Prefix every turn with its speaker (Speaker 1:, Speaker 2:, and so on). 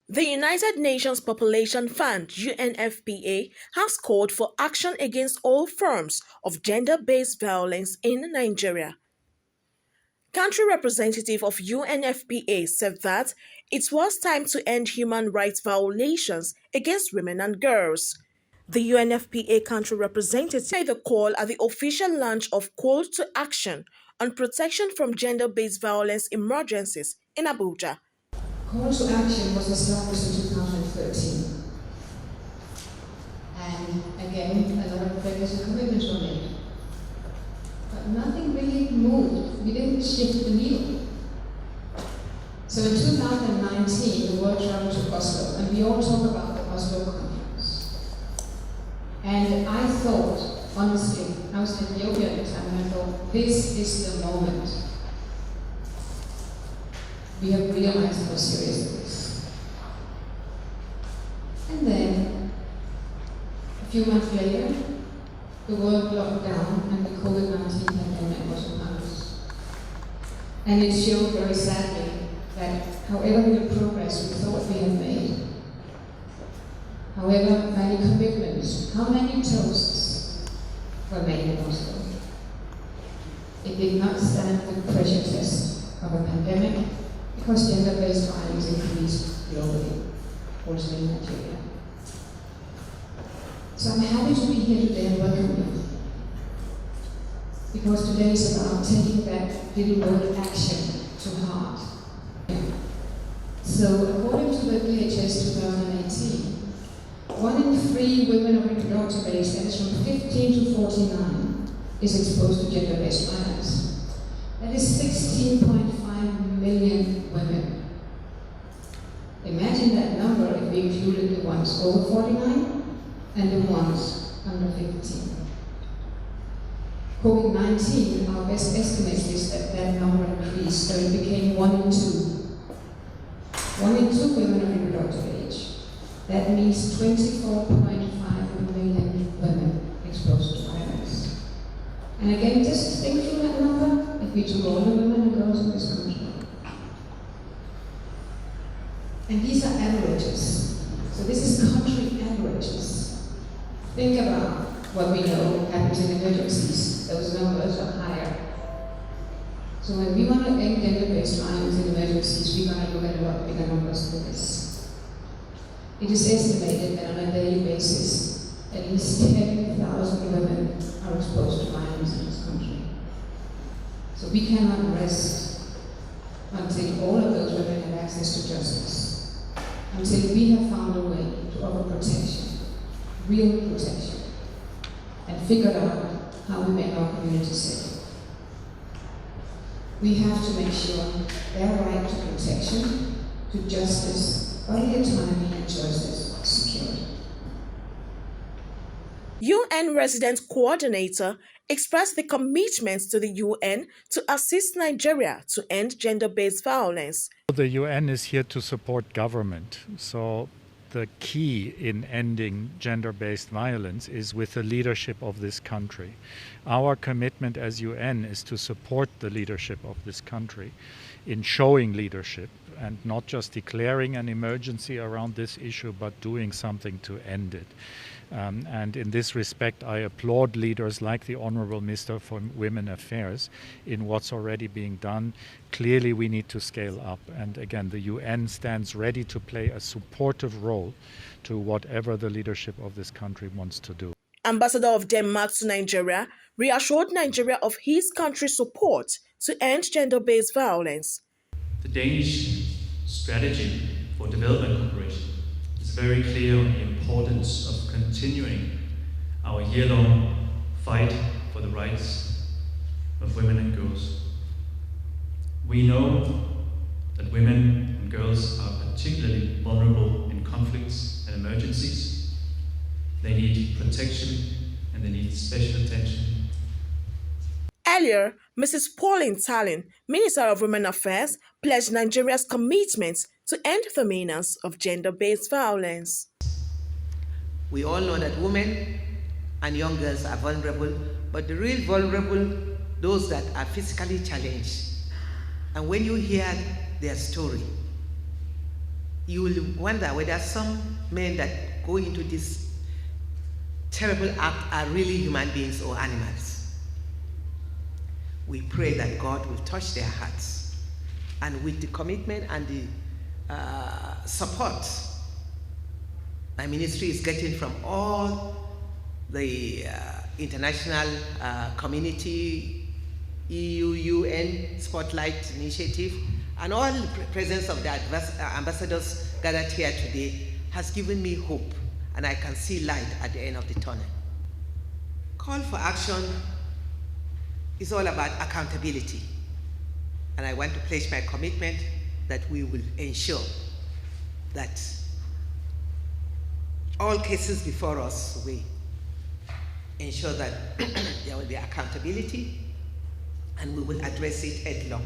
Speaker 1: The United Nations Population Fund (UNFPA) has called for action against all forms of gender-based violence in Nigeria. Country representative of UNFPA said that it was time to end human rights violations against women and girls. The UNFPA country representative made the call at the official launch of Call to Action on Protection from Gender-Based Violence Emergencies in Abuja.
Speaker 2: Call to Action was established in 2013. And again, a lot of progress and commitments were made. But nothing really moved. We didn't shift the needle. So in 2019, the world traveled to Oslo, and we all talk about the Oslo conference. And I thought, honestly, I was in Ethiopia at the time, and I thought, this is the moment. We have realized how serious it is. And then, a few months later, the world locked down and the COVID-19 pandemic was upon us. And it showed very sadly that however good progress we thought we had made, however many commitments, how many toasts were made in Oslo, it did not stand the pressure test of a pandemic because gender-based violence increased globally, also in Nigeria. So I'm happy to be here today and welcome you. Because today is about taking that little word action to heart. So according to the DHS 2018, 1 in 3 women of reproductive age, that is from 15 to 49, is exposed to gender-based violence. That is 16.5 million women. Imagine that number if we included the ones over 49 and the ones under 15. COVID-19, our best estimates is that that number increased, so it became 1 in 2. 1 in 2 women of reproductive age. That means 24.5 million women exposed to violence. And again, just think through that number if we took all the women and girls in this country. And these are averages. So this is country averages. Think about what we know happens in emergencies. Those numbers are higher. So when we want to end gender-based violence in emergencies, we're going to look at a lot bigger numbers than this. It is estimated that on a daily basis, at least 10,000 women are exposed to violence in this country. So we cannot rest until all of those women have access to justice, until we have found a way to offer protection, real protection, and figured out how we make our community safe. We have to make sure their right to protection, to justice, bodily autonomy, and choices are secured.
Speaker 1: UN Resident Coordinator expressed the commitment to the UN to assist Nigeria to end gender-based violence.
Speaker 3: The UN is here to support government. So the key in ending gender-based violence is with the leadership of this country. Our commitment as UN is to support the leadership of this country in showing leadership and not just declaring an emergency around this issue, but doing something to end it. And in this respect, I applaud leaders like the Honorable Minister for Women Affairs in what's already being done. Clearly, we need to scale up. And again, the UN stands ready to play a supportive role to whatever the leadership of this country wants to do.
Speaker 1: Ambassador of Denmark to Nigeria reassured Nigeria of his country's support to end gender-based violence.
Speaker 4: The Danish strategy for development cooperation is very clear on the importance of continuing our year-long fight for the rights of women and girls. We know that women and girls are particularly vulnerable in conflicts and emergencies. They need protection and they need special attention.
Speaker 1: Earlier, Mrs. Pauline Tallinn, Minister of Women Affairs, pledged Nigeria's commitment to end the menace of gender-based violence.
Speaker 5: We all know that women and young girls are vulnerable, but the real vulnerable, those that are physically challenged. And when you hear their story, you will wonder whether some men that go into this terrible act are really human beings or animals. We pray that God will touch their hearts, and with the commitment and the support my ministry is getting from all the international community, EU, UN, Spotlight Initiative, and all the presence of the ambassadors gathered here today has given me hope, and I can see light at the end of the tunnel. Call for action is all about accountability, and I want to pledge my commitment that we will ensure that all cases before us, we ensure that there will be accountability, and we will address it headlong.